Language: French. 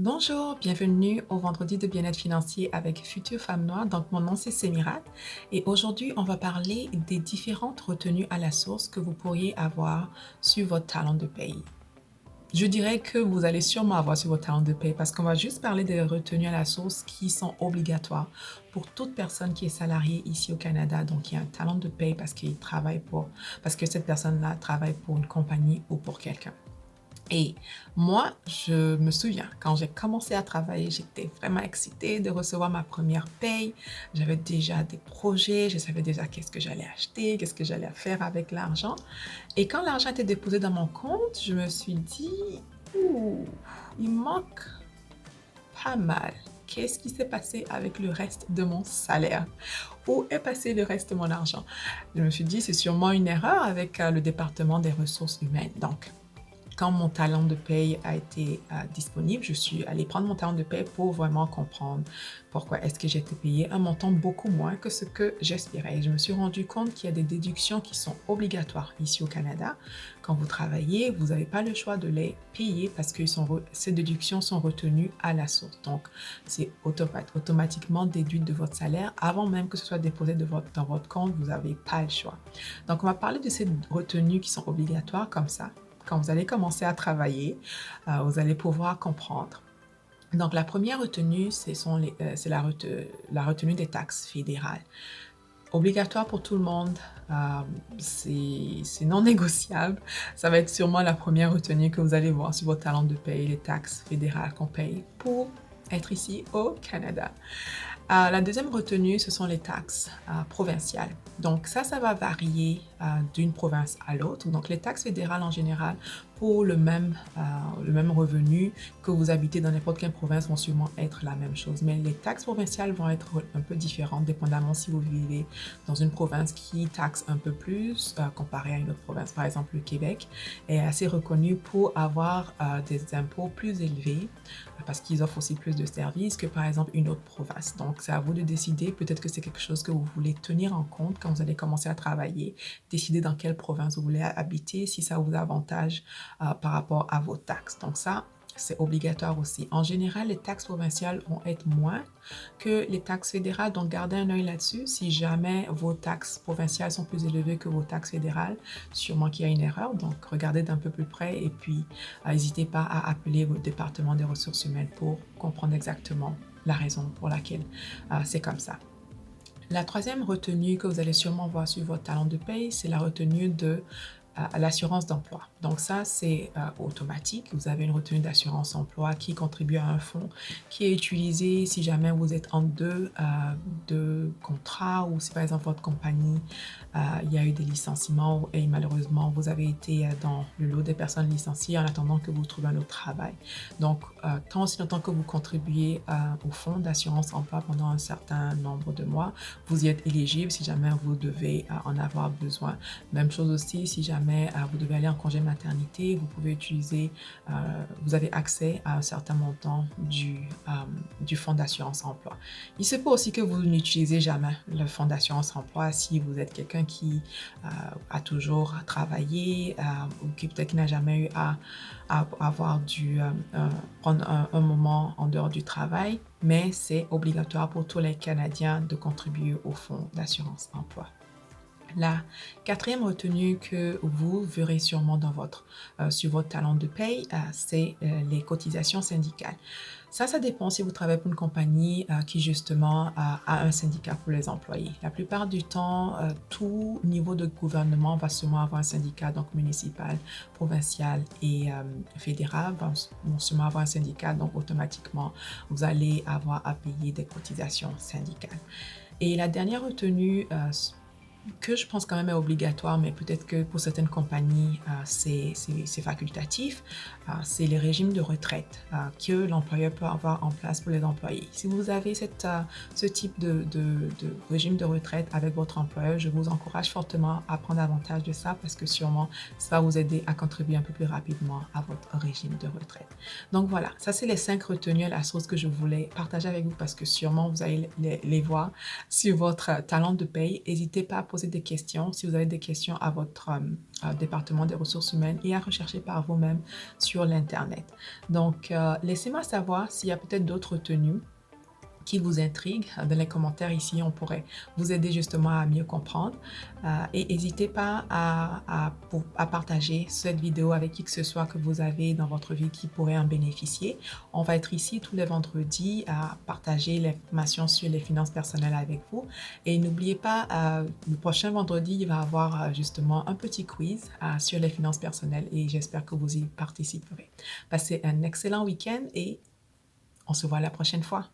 Bonjour, bienvenue au vendredi de bien-être financier avec Future Femme Noire. Donc, mon nom c'est Sémirat et aujourd'hui, on va parler des différentes retenues à la source que vous pourriez avoir sur votre talon de paye. Je dirais que vous allez sûrement avoir sur votre talon de paye parce qu'on va juste parler des retenues à la source qui sont obligatoires pour toute personne qui est salariée ici au Canada. Donc, il y a un talon de paye parce que cette personne-là travaille pour une compagnie ou pour quelqu'un. Et moi, je me souviens, quand j'ai commencé à travailler, j'étais vraiment excitée de recevoir ma première paye. J'avais déjà des projets, je savais déjà qu'est-ce que j'allais acheter, qu'est-ce que j'allais faire avec l'argent. Et quand l'argent était déposé dans mon compte, je me suis dit, ouh, il manque pas mal. Qu'est-ce qui s'est passé avec le reste de mon salaire? Où est passé le reste de mon argent? Je me suis dit, c'est sûrement une erreur avec le département des ressources humaines. Donc, quand mon talon de paye a été disponible, je suis allée prendre mon talon de paye pour vraiment comprendre pourquoi est-ce que j'ai été payée un montant beaucoup moins que ce que j'espérais. Je me suis rendu compte qu'il y a des déductions qui sont obligatoires ici au Canada. Quand vous travaillez, vous n'avez pas le choix de les payer parce que ces déductions sont retenues à la source. Donc, c'est automatiquement déduit de votre salaire avant même que ce soit déposé dans votre compte. Vous n'avez pas le choix. Donc, on va parler de ces retenues qui sont obligatoires comme ça. Quand vous allez commencer à travailler, vous allez pouvoir comprendre. Donc, la première retenue, c'est la retenue des taxes fédérales. Obligatoire pour tout le monde, c'est non négociable. Ça va être sûrement la première retenue que vous allez voir sur votre talon de paye, les taxes fédérales qu'on paye pour être ici au Canada. La deuxième retenue, ce sont les taxes provinciales. Donc ça va varier d'une province à l'autre. Donc les taxes fédérales en général, pour le même revenu que vous habitez dans n'importe quelle province, vont sûrement être la même chose. Mais les taxes provinciales vont être un peu différentes, dépendamment si vous vivez dans une province qui taxe un peu plus comparé à une autre province. Par exemple, le Québec est assez reconnu pour avoir des impôts plus élevés parce qu'ils offrent aussi plus de services que par exemple une autre province. Donc, c'est à vous de décider. Peut-être que c'est quelque chose que vous voulez tenir en compte quand vous allez commencer à travailler. Décider dans quelle province vous voulez habiter, si ça vous avantage par rapport à vos taxes. Donc ça, c'est obligatoire aussi. En général, les taxes provinciales vont être moins que les taxes fédérales. Donc, gardez un œil là-dessus. Si jamais vos taxes provinciales sont plus élevées que vos taxes fédérales, sûrement qu'il y a une erreur. Donc, regardez d'un peu plus près et puis n'hésitez pas à appeler votre département des ressources humaines pour comprendre exactement la raison pour laquelle c'est comme ça. La troisième retenue que vous allez sûrement voir sur votre talon de paye, c'est la retenue de l'assurance d'emploi. Donc ça, c'est automatique. Vous avez une retenue d'assurance emploi qui contribue à un fonds qui est utilisé si jamais vous êtes en deux contrats ou si par exemple votre compagnie, il y a eu des licenciements et malheureusement vous avez été dans le lot des personnes licenciées en attendant que vous trouviez un autre travail. Donc, tant aussi longtemps que vous contribuez au fonds d'assurance emploi pendant un certain nombre de mois, vous y êtes éligible si jamais vous devez en avoir besoin. Même chose aussi, si jamais vous devez aller en congé maternité, vous pouvez utiliser, vous avez accès à un certain montant du fonds d'assurance emploi. Il se peut aussi que vous n'utilisez jamais le fonds d'assurance emploi si vous êtes quelqu'un qui a toujours travaillé ou qui peut-être n'a jamais eu à avoir dû prendre un moment en dehors du travail, mais c'est obligatoire pour tous les Canadiens de contribuer au fonds d'assurance emploi. La quatrième retenue que vous verrez sûrement sur votre talon de paye, c'est les cotisations syndicales. Ça dépend si vous travaillez pour une compagnie qui justement a un syndicat pour les employés. La plupart du temps, tout niveau de gouvernement va sûrement avoir un syndicat, donc municipal, provincial et fédéral vont sûrement avoir un syndicat, donc automatiquement, vous allez avoir à payer des cotisations syndicales. Et la dernière retenue que je pense quand même est obligatoire, mais peut-être que pour certaines compagnies, c'est facultatif, c'est les régimes de retraite que l'employeur peut avoir en place pour les employés. Si vous avez ce type de régime de retraite avec votre employeur, je vous encourage fortement à prendre avantage de ça parce que sûrement, ça va vous aider à contribuer un peu plus rapidement à votre régime de retraite. Donc voilà, ça c'est les 5 retenues à la source que je voulais partager avec vous parce que sûrement vous allez les voir sur votre talon de paye. N'hésitez pas poser des questions si vous avez des questions à votre département des ressources humaines et à rechercher par vous-même sur l'Internet. Donc, laissez-moi savoir s'il y a peut-être d'autres tenues qui vous intrigue dans les commentaires ici, on pourrait vous aider justement à mieux comprendre. Et n'hésitez pas à partager cette vidéo avec qui que ce soit que vous avez dans votre vie qui pourrait en bénéficier. On va être ici tous les vendredis à partager l'information sur les finances personnelles avec vous. Et n'oubliez pas, le prochain vendredi, il va y avoir justement un petit quiz sur les finances personnelles et j'espère que vous y participerez. Passez un excellent week-end et on se voit la prochaine fois.